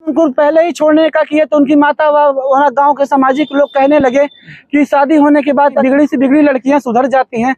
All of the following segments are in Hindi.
उनको पहले ही छोड़ने का किया तो उनकी माता व गांव के सामाजिक लोग कहने लगे कि शादी होने के बाद बिगड़ी से बिगड़ी लड़कियां सुधर जाती हैं।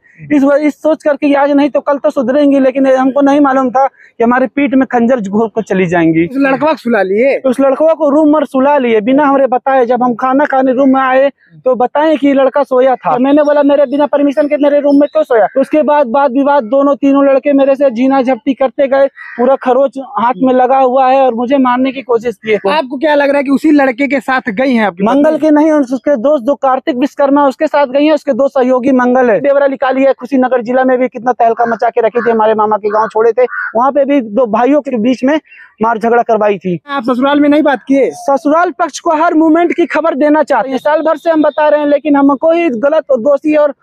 इस सोच करके आज नहीं तो कल तो सुधरेंगी, लेकिन हमको नहीं मालूम था कि हमारे पीठ में खंजर घोर को चली जाएंगी। उस लड़कवा को सुला लिए? उस लड़कवा को रूम में सुला लिए बिना हमें बताए। जब हम खाना खाने रूम में आए तो बताएं कि लड़का सोया था। मैंने बोला मेरे बिना परमिशन के मेरे रूम में क्यों सोया। उसके बाद वाद विवाद दोनों तीनों लड़के मेरे से झीना झपटी करते गए। पूरा खरोच हाथ में लगा हुआ है और मुझे मारने की कोशिश की है। आपको क्या लग रहा है कि उसी लड़के के साथ गई हैं? मंगल के नहीं, उसके दोस्त जो कार्तिक विश्वकर्मा उसके साथ गई है। उसके दो सहयोगी मंगल है। देवरा निकाली है। खुशीनगर जिला में भी कितना तहलका मचा के रखी थी। हमारे मामा के गांव छोड़े थे, वहाँ पे भी दो भाइयों के बीच में मार झगड़ा करवाई थी। आप ससुराल में नहीं बात किए? ससुराल पक्ष को हर मूवमेंट की खबर देना चाहते हैं। साल भर से हम बता रहे हैं, लेकिन हमको ही गलत और दोषी और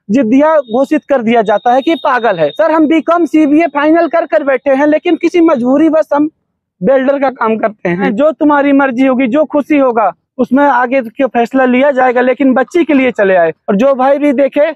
जिद्दिया घोषित कर दिया जाता है कि पागल है। सर हम बीकॉम CBA फाइनल कर बैठे हैं, लेकिन किसी मजबूरी बस हम बिल्डर का काम करते हैं। जो तुम्हारी मर्जी होगी, जो खुशी होगा उसमें आगे के फैसला लिया जाएगा, लेकिन बच्ची के लिए चले आए। और जो भाई भी देखे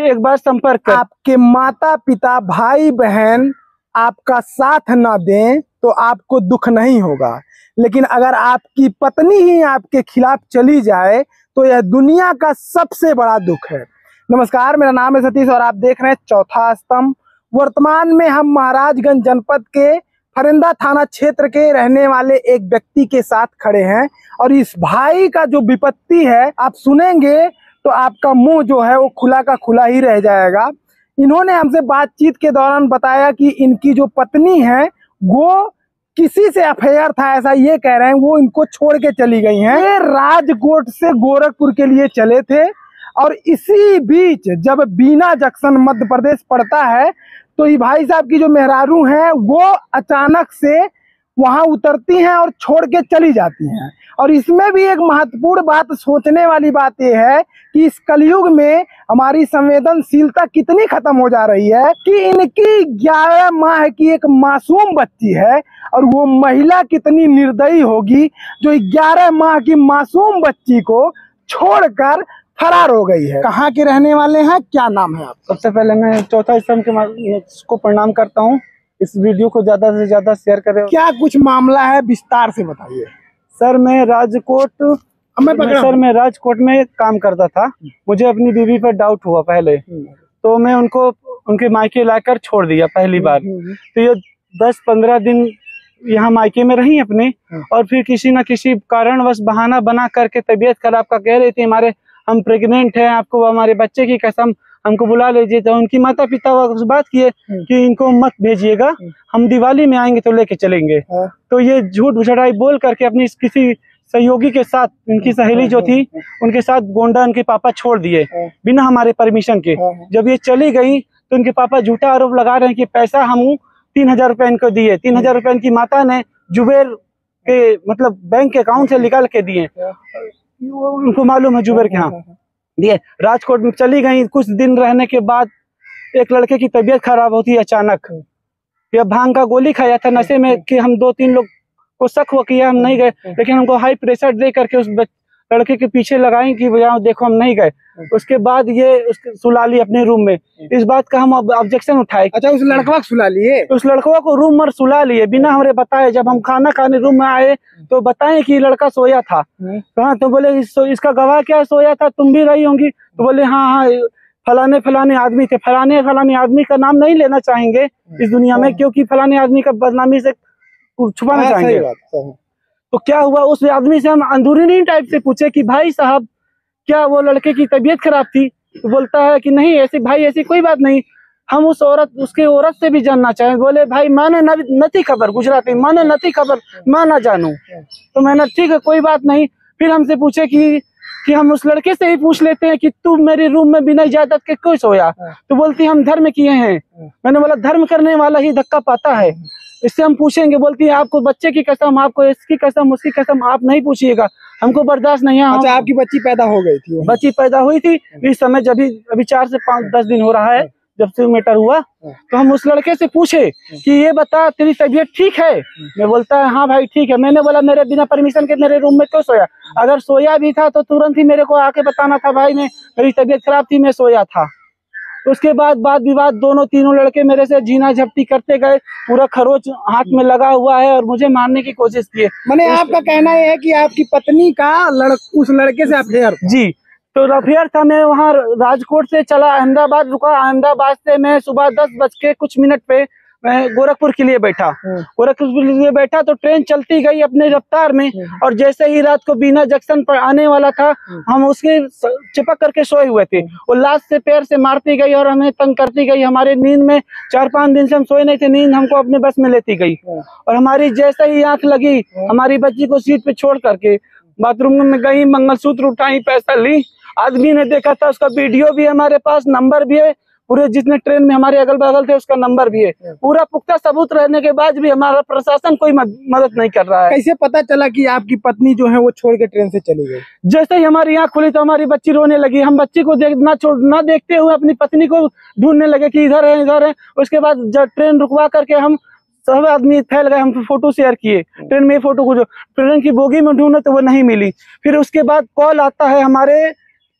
एक बार संपर्क कर। आपके माता पिता भाई बहन आपका साथ ना दें तो आपको दुख नहीं होगा, लेकिन अगर आपकी पत्नी ही आपके खिलाफ चली जाए तो यह दुनिया का सबसे बड़ा दुख है। नमस्कार, मेरा नाम है सतीश और आप देख रहे हैं चौथा स्तंभ। वर्तमान में हम महाराजगंज जनपद के फरिंदा थाना क्षेत्र के रहने वाले एक व्यक्ति के साथ खड़े हैं और इस भाई का जो विपत्ति है आप सुनेंगे तो आपका मुंह जो है वो खुला का खुला ही रह जाएगा। इन्होंने हमसे बातचीत के दौरान बताया कि इनकी जो पत्नी है वो किसी से अफेयर था, ऐसा ये कह रहे हैं। वो इनको छोड़ के चली गई हैं। ये राजकोट से गोरखपुर के लिए चले थे और इसी बीच जब बीना जंक्शन मध्य प्रदेश पड़ता है तो ये भाई साहब की जो मेहरारू हैं वो अचानक से वहां उतरती हैं और छोड़ के चली जाती हैं। और इसमें भी एक महत्वपूर्ण बात, सोचने वाली बात यह है कि इस कलयुग में हमारी संवेदनशीलता कितनी खत्म हो जा रही है कि इनकी 11 माह की एक मासूम बच्ची है और वो महिला कितनी निर्दयी होगी जो 11 माह की मासूम बच्ची को छोड़कर फरार हो गई है। कहाँ के रहने वाले हैं, क्या नाम है आप? सबसे पहले मैं चौथा स्तंभ के को प्रणाम करता हूँ। इस वीडियो को ज्यादा से ज्यादा शेयर करें। क्या कुछ मामला है, विस्तार से बताइए। सर मैं राजकोट में काम करता था। मुझे अपनी बीवी पर डाउट हुआ पहले, तो मैं उनको उनके मायके लाकर छोड़ दिया पहली बार। तो ये 10-15 दिन यहाँ मायके में रही अपने, और फिर किसी न किसी कारणवश बहाना बना करके तबीयत खराब का कह रही थी, हम प्रेग्नेंट हैं, आपको हमारे बच्चे की कसम हमको बुला लीजिए। तो उनकी माता पिता उस बात किए कि इनको मत भेजिएगा, हम दिवाली में आएंगे तो लेके चलेंगे। तो ये झूठ झड़ाई बोल करके अपनी किसी सहयोगी के साथ, उनकी सहेली जो थी उनके साथ गोंडा उनके पापा छोड़ दिए बिना हमारे परमिशन के। जब ये चली गई तो उनके पापा झूठा आरोप लगा रहे हैं कि पैसा हम 3000 रुपए इनको दिए। 3000 रुपए इनकी माता ने जुबेर के मतलब बैंक के अकाउंट से निकाल के दिए। उनको मालूम है जुबेर के यहाँ दिए। राजकोट में चली गई। कुछ दिन रहने के बाद एक लड़के की तबीयत खराब होती है अचानक। यह भांग का गोली खाया था नशे में कि हम 2-3 लोग को शक हुआ कि हम नहीं गए, लेकिन हमको हाई प्रेशर दे करके उस लड़के के पीछे लगाई कि जाओ देखो हम नहीं गए। उसके बाद ये उसके सुला ली अपने रूम में। इस बात का हम ऑब्जेक्शन उठाए। अच्छा, उस लड़कवा को सुला लिए? उस लड़कवा को रूम में सुला लिए बिना हमें बताए। जब हम खाना खाने रूम में आए तो बताएं कि लड़का सोया था। कहाँ? तो बोले इसका गवाह क्या सोया था, तुम भी रही होंगी। तो बोले हाँ फलाने आदमी थे। फलाने आदमी का नाम नहीं लेना चाहेंगे इस दुनिया में, क्योंकि फलाने आदमी का बदनामी से छुपाना चाहेंगे। तो क्या हुआ, उस आदमी से हम अंदरूनी टाइप से पूछे कि भाई साहब क्या वो लड़के की तबीयत खराब थी? तो बोलता है कि नहीं ऐसी कोई बात नहीं, हम उसके औरत से भी जानना चाहें। बोले भाई मैंने नथी खबर, गुजराती मैंने नथी खबर, मैं ना जानू। तो मैंने ठीक है कोई बात नहीं। फिर हमसे पूछे कि हम उस लड़के से ही पूछ लेते हैं कि तू मेरे रूम में बिना इजाजत के क्यों सोया? तो बोलती हम धर्म किए हैं। मैंने बोला धर्म करने वाला ही धक्का पाता है, इससे हम पूछेंगे। बोलती है आपको बच्चे की कसम, आपको इसकी कसम उसकी कसम आप नहीं पूछिएगा, हमको बर्दाश्त नहीं है। अच्छा, आपकी बच्ची पैदा हो गई थी? बच्ची पैदा हुई थी इस समय, जब अभी 4 से 5-10 दिन हो रहा है जब से मैटर हुआ। तो हम उस लड़के से पूछे कि ये बता तेरी तबीयत ठीक है? मैं बोलता है हाँ भाई ठीक है। मैंने बोला मेरे बिना परमिशन के मेरे रूम में क्यों सोया? अगर सोया भी था तो तुरंत ही मेरे को आके बताना था, भाई मेरी तबीयत खराब थी मैं सोया था। उसके बाद वाद विवाद दोनों तीनों लड़के मेरे से जीना झपटी करते गए, पूरा खरोच हाथ में लगा हुआ है और मुझे मारने की कोशिश की। मैंने आपका कहना यह है कि आपकी पत्नी का उस लड़के से अफेयर? जी, तो अफेयर था। मैं वहाँ राजकोट से चला अहमदाबाद, रुका। अहमदाबाद से मैं सुबह 10:00 पे मैं गोरखपुर के लिए बैठा। गोरखपुर के लिए बैठा तो ट्रेन चलती गई अपने रफ्तार में, और जैसे ही रात को बीना जंक्शन पर आने वाला था, हम उसके चिपक करके सोए हुए थे। वो लास्ट से पैर से मारती गई और हमें तंग करती गई। हमारे नींद में 4-5 दिन से हम सोए नहीं थे, नींद हमको अपने बस में लेती गई। और हमारी जैसे ही आंख लगी, हमारी बच्ची को सीट पे छोड़ करके बाथरूम में गई, मंगलसूत्र उठाई, पैसा ली। आदमी ने देखा था, उसका वीडियो भी हमारे पास, नंबर भी है, पूरे जितने ट्रेन में हमारे अगल बगल थे उसका नंबर भी है। पूरा पुख्ता सबूत रहने के बाद भी हमारा प्रशासन कोई मदद नहीं कर रहा है। कैसे पता चला कि आपकी पत्नी जो है वो छोड़ के ट्रेन से चली गई? जैसे ही हमारी आंख खुली तो हमारी बच्ची रोने लगी। हम बच्ची को ना देखते हुए अपनी पत्नी को ढूंढने लगे कि इधर है इधर है। उसके बाद जब ट्रेन रुकवा करके हम सब आदमी फैल गए, हम फोटो शेयर किए ट्रेन में, फोटो को जो ट्रेन की बोगी में ढूंढे तो वो नहीं मिली। फिर उसके बाद कॉल आता है हमारे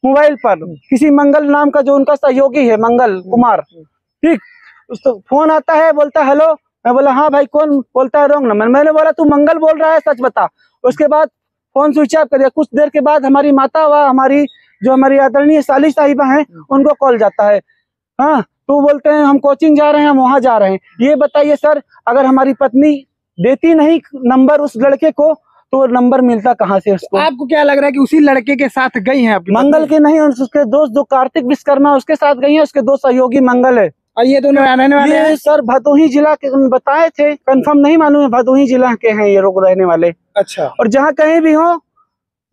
मोबाइल पर, किसी मंगल नाम का जो उनका सहयोगी है, मंगल कुमार, ठीक, उसको फोन आता है, बोलता हेलो। मैं बोला हाँ भाई कौन? बोलता है रॉन्ग नंबर। मैंने बोला तू मंगल बोल रहा है, सच बता। उसके बाद फोन स्विच ऑफ कर दिया। कुछ देर के बाद हमारी माता व हमारी आदरणीय साली साहिबा हैं, उनको कॉल जाता है। हाँ, तो बोलते हैं हम कोचिंग जा रहे हैं, हम वहां जा रहे हैं। ये बताइए सर, अगर हमारी पत्नी देती नहीं नंबर उस लड़के को तो नंबर मिलता कहाँ से उसको? आपको क्या लग रहा है कि उसी लड़के के साथ गई हैं? मंगल के नहीं, उसके दोस्त जो कार्तिक विश्वकर्मा उसके साथ गई है, उसके दो सहयोगी मंगल है। और ये दोनों रहने वाले हैं? सर भदोही जिला के बताए थे, कंफर्म नहीं मालूम है, भदोही जिला के हैं ये लोग रहने वाले। अच्छा। और जहाँ कहीं भी हो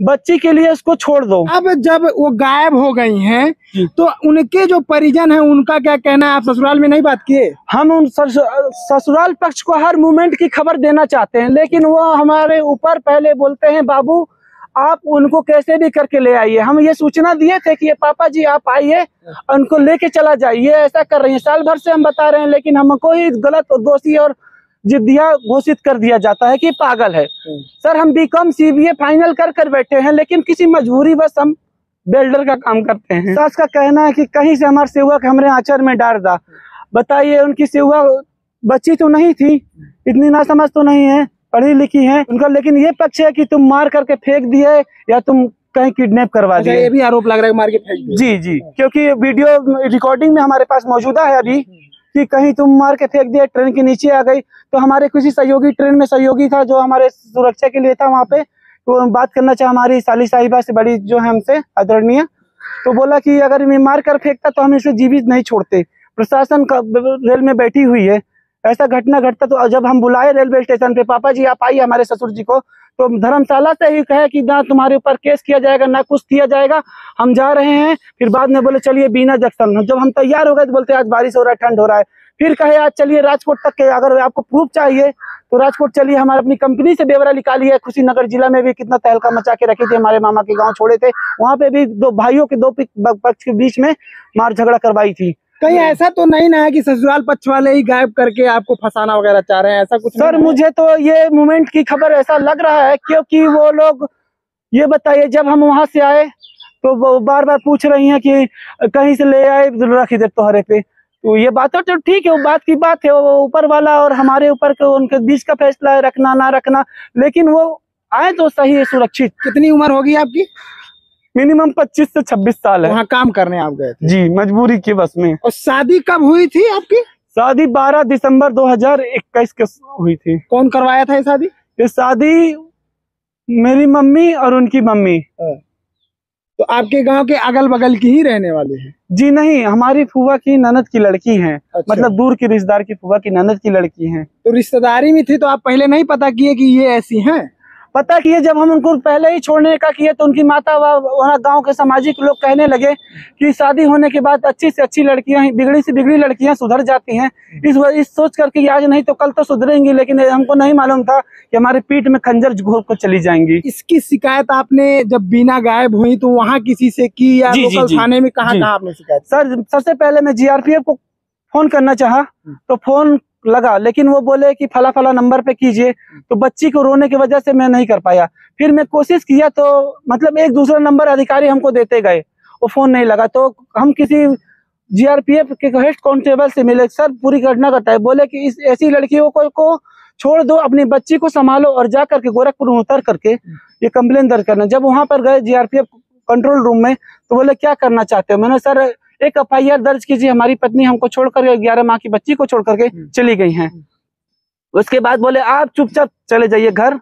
बच्ची के लिए उसको छोड़ दो। अब जब वो गायब हो गई हैं तो उनके जो परिजन हैं उनका क्या कहना है? आप ससुराल में नहीं बात किए? हम उन ससुराल पक्ष को हर मूवमेंट की खबर देना चाहते हैं, लेकिन वो हमारे ऊपर पहले बोलते हैं बाबू आप उनको कैसे भी करके ले आइए। हम ये सूचना दिए थे कि ये पापा जी आप आइए, उनको लेके चला जाइए, ऐसा कर रही है। साल भर से हम बता रहे हैं, लेकिन हमको ही गलत और दोषी और जिद्दिया घोषित कर दिया जाता है कि पागल है। सर हम बीकॉम CBA फाइनल कर बैठे हैं, लेकिन किसी मजबूरी बस हम बिल्डर का काम करते हैं। सास का कहना है कि कहीं से हमारे सेवा हमारे आचर में डाल दा। बताइए, उनकी सेवा बच्ची तो नहीं थी, इतनी नासमझ तो नहीं है, पढ़ी लिखी है उनका, लेकिन ये पक्ष है कि तुम मार करके फेंक दिए या तुम कहीं किडनैप करवा दिए। ये भी आरोप लग रहा है मार के फेंक दिए? जी जी, क्योंकि वीडियो रिकॉर्डिंग में हमारे पास मौजूदा है अभी कि कहीं तुम मार के फेंक दिए, ट्रेन के नीचे आ गई। तो हमारे किसी सहयोगी, ट्रेन में सहयोगी था जो हमारे सुरक्षा के लिए था वहाँ पे, तो बात करना चाहे हमारी साली साहिबा से, बड़ी जो है हमसे आदरणीय, तो बोला कि अगर मैं मार कर फेंकता तो हम इसे जीवित नहीं छोड़ते। प्रशासन का रेल में बैठी हुई है, ऐसा घटना घटता तो जब हम बुलाए रेलवे स्टेशन पे, पापा जी आप आइए हमारे ससुर जी को, तो धर्मशाला से ही कहे कि ना तुम्हारे ऊपर केस किया जाएगा ना कुछ किया जाएगा, हम जा रहे हैं। फिर बाद में बोले चलिए बीना जंक्शन। जब हम तैयार हो गए तो बोलते आज बारिश हो रहा है, ठंड हो रहा है। फिर कहे आज चलिए राजकोट तक के, अगर आपको प्रूफ चाहिए तो राजकोट चलिए, हमारे अपनी कंपनी से ब्यौरा निकाली है। कुशीनगर जिला में भी कितना तहलका मचा के रखे थे, हमारे मामा के गाँव छोड़े थे, वहाँ पे भी दो भाइयों के दो पक्ष के बीच में मार झगड़ा करवाई थी। कहीं ऐसा तो नहीं ना है कि ससुराल पक्ष वाले ही गायब करके आपको फंसाना वगैरह चाह रहे हैं? ऐसा कुछ सर मुझे तो ये मूवमेंट की खबर ऐसा लग रहा है, क्योंकि वो लोग, ये बताइए जब हम वहां से आए तो वो बार बार पूछ रही हैं कि कहीं से ले आए रख इधर तोहरे पे। तो ये बात तो ठीक है, वो बात की बात है, वो ऊपर वाला और हमारे ऊपर के उनके बीच का फैसला है रखना ना रखना, लेकिन वो आए तो सही है, सुरक्षित। कितनी उम्र होगी आपकी? मिनिमम 25 से 26 साल है। वहाँ काम करने आप गए थे? जी, मजबूरी की बस में। और शादी कब हुई थी आपकी? शादी 12 दिसंबर 2021 को हुई थी। कौन करवाया था ये शादी? ये शादी मेरी मम्मी और उनकी मम्मी। तो आपके गांव के अगल बगल की ही रहने वाले हैं? जी नहीं, हमारी फूफा की ननद की लड़की है। अच्छा। मतलब दूर की रिश्तेदार की फूफा की ननद की लड़की है। तो रिश्तेदारी में थी तो आप पहले नहीं पता किए कि ये ऐसी हैं? पता किए, जब हम उनको पहले ही छोड़ने का किए तो उनकी माता वहाँ गांव के सामाजिक लोग कहने लगे कि शादी होने के बाद अच्छी से अच्छी लड़कियां, बिगड़ी से बिगड़ी लड़कियां सुधर जाती हैं। इस सोच करके आज नहीं तो कल तो सुधरेंगी, लेकिन हमको नहीं मालूम था कि हमारे पीठ में खंजर घोंप कर चली जाएंगी। इसकी शिकायत आपने जब बीना गायब हुई तो वहाँ किसी से की या लोकल थाने में कहाँ आपने शिकायत? सर सबसे पहले मैं GRPF को फोन करना चाहा तो फोन लगा, लेकिन वो बोले कि फला फला नंबर पे कीजिए, तो बच्ची को रोने की वजह से मैं नहीं कर पाया। फिर मैं कोशिश किया तो मतलब एक दूसरा नंबर अधिकारी हमको देते गए, वो फोन नहीं लगा। तो हम किसी जीआरपीएफ के हेड कांस्टेबल से मिले, सर पूरी घटना बताए, बोले कि इस ऐसी लड़कियों को छोड़ दो, अपनी बच्ची को संभालो और जा करके गोरखपुर में उतर करके ये कंप्लेन दर्ज करना। जब वहां पर गए जीआरपीएफ कंट्रोल रूम में तो बोले क्या करना चाहते हो? मैंने सर एक एफआईआर दर्ज कीजिए, हमारी पत्नी हमको छोड़ कर 11 माह की बच्ची को छोड़ करके चली गई हैं। उसके बाद बोले आप चुपचाप चले जाइए घर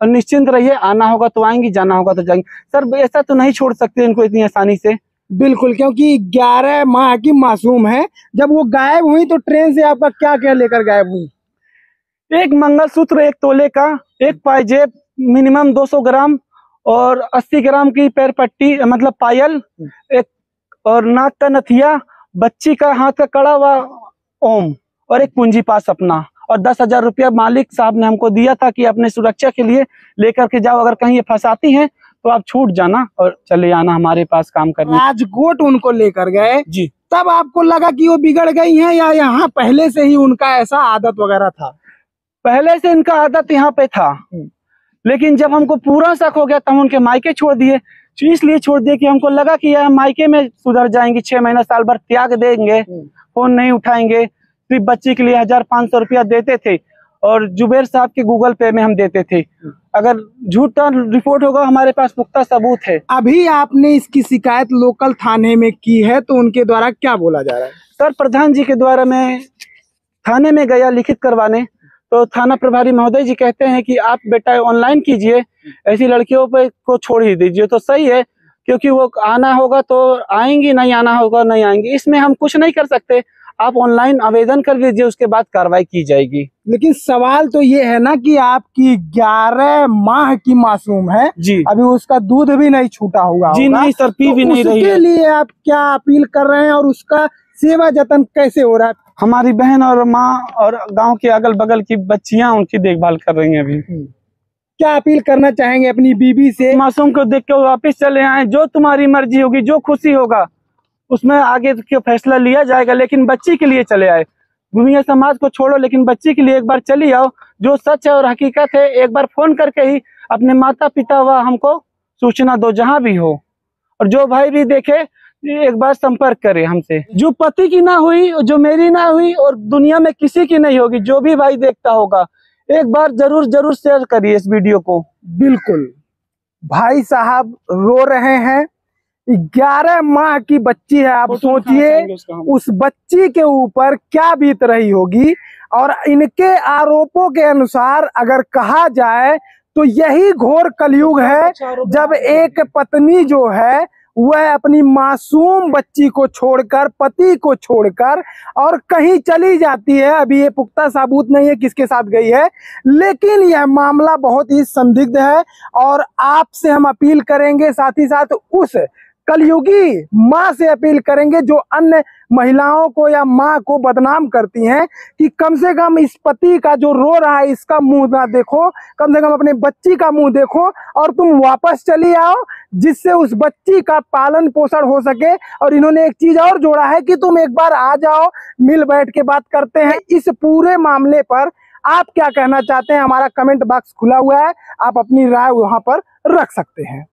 और निश्चिंत रहिए, आना होगा तो आएंगी, जाना होगा तो जाएंगे। सर ऐसा तो नहीं छोड़ सकते इनको इतनी आसानी से। बिल्कुल, क्योंकि 11 माह की मासूम है। जब वो गायब हुई तो ट्रेन से आपका क्या क्या लेकर गायब हुई? एक मंगलसूत्र 1 तोले का, एक पायजेब मिनिमम 200 ग्राम और 80 ग्राम की पैर पट्टी मतलब पायल, एक और नाक का नथिया, बच्ची का हाथ का कड़ा व ओम और एक पूंजी पास अपना, और 10,000 रुपया मालिक साहब ने हमको दिया था कि अपने सुरक्षा के लिए लेकर के जाओ, अगर कहीं ये फंसाती हैं तो आप छूट जाना और चले आना हमारे पास काम करने। राजकोट उनको लेकर गए जी। तब आपको लगा कि वो बिगड़ गई हैं या यहाँ पहले से ही उनका ऐसा आदत वगैरह था? पहले से इनका आदत यहाँ पे था, लेकिन जब हमको पूरा शक हो गया तब उनके मायके छोड़ दिए। इसलिए छोड़ दिए कि हमको लगा कि यह मायके में सुधर जाएंगी, 6 महीना साल भर त्याग देंगे, फोन नहीं उठाएंगे। सिर्फ बच्ची के लिए 1,500 रुपया देते थे और जुबेर साहब के गूगल पे में हम देते थे। अगर झूठा रिपोर्ट होगा हमारे पास पुख्ता सबूत है। अभी आपने इसकी शिकायत लोकल थाने में की है तो उनके द्वारा क्या बोला जा रहा है? सर प्रधान जी के द्वारा मैं थाने में गया लिखित करवाने, तो थाना प्रभारी महोदय जी कहते हैं कि आप बेटा ऑनलाइन कीजिए, ऐसी लड़कियों पे को छोड़ ही दीजिए। तो सही है, क्योंकि वो आना होगा तो आएंगी, नहीं आना होगा नहीं आएंगी, इसमें हम कुछ नहीं कर सकते। आप ऑनलाइन आवेदन कर लीजिए, उसके बाद कार्रवाई की जाएगी। लेकिन सवाल तो ये है ना कि आपकी 11 माह की मासूम है जी, अभी उसका दूध भी नहीं छूटा हुआ जी नहीं सर, पी भी नहीं रही है। उसके लिए आप क्या अपील कर रहे हैं और उसका सेवा जतन कैसे हो रहा है? हमारी बहन और माँ और गांव के अगल बगल की बच्चियां उनकी देखभाल कर रही हैं। अभी क्या अपील करना चाहेंगे अपनी बीबी से? मासूम को देख के वापस चले आए, जो तुम्हारी मर्जी होगी, जो खुशी होगा उसमें आगे के फैसला लिया जाएगा, लेकिन बच्ची के लिए चले आए। दुनिया समाज को छोड़ो, लेकिन बच्ची के लिए एक बार चली आओ। जो सच है और हकीकत है, एक बार फोन करके ही अपने माता पिता व हमको सूचना दो, जहां भी हो। और जो भाई भी देखे एक बार संपर्क करे हमसे। जो पति की ना हुई, जो मेरी ना हुई और दुनिया में किसी की नहीं होगी, जो भी भाई देखता होगा एक बार जरूर शेयर करिए इस वीडियो को। बिल्कुल, भाई साहब रो रहे हैं। 11 माह की बच्ची है, आप सोचिए उस बच्ची के ऊपर क्या बीत रही होगी। और इनके आरोपों के अनुसार अगर कहा जाए तो यही घोर कलयुग है जब एक पत्नी जो है वह अपनी मासूम बच्ची को छोड़कर, पति को छोड़कर और कहीं चली जाती है। अभी ये पुख्ता सबूत नहीं है किसके साथ गई है, लेकिन यह मामला बहुत ही संदिग्ध है। और आपसे हम अपील करेंगे, साथ ही साथ उस कलयुगी माँ से अपील करेंगे जो अन्य महिलाओं को या माँ को बदनाम करती हैं, कि कम से कम इस पति का जो रो रहा है इसका मुंह ना देखो, कम से कम अपने बच्ची का मुंह देखो और तुम वापस चली आओ, जिससे उस बच्ची का पालन पोषण हो सके। और इन्होंने एक चीज और जोड़ा है कि तुम एक बार आ जाओ, मिल बैठ के बात करते हैं। इस पूरे मामले पर आप क्या कहना चाहते हैं? हमारा कमेंट बॉक्स खुला हुआ है, आप अपनी राय वहां पर रख सकते हैं।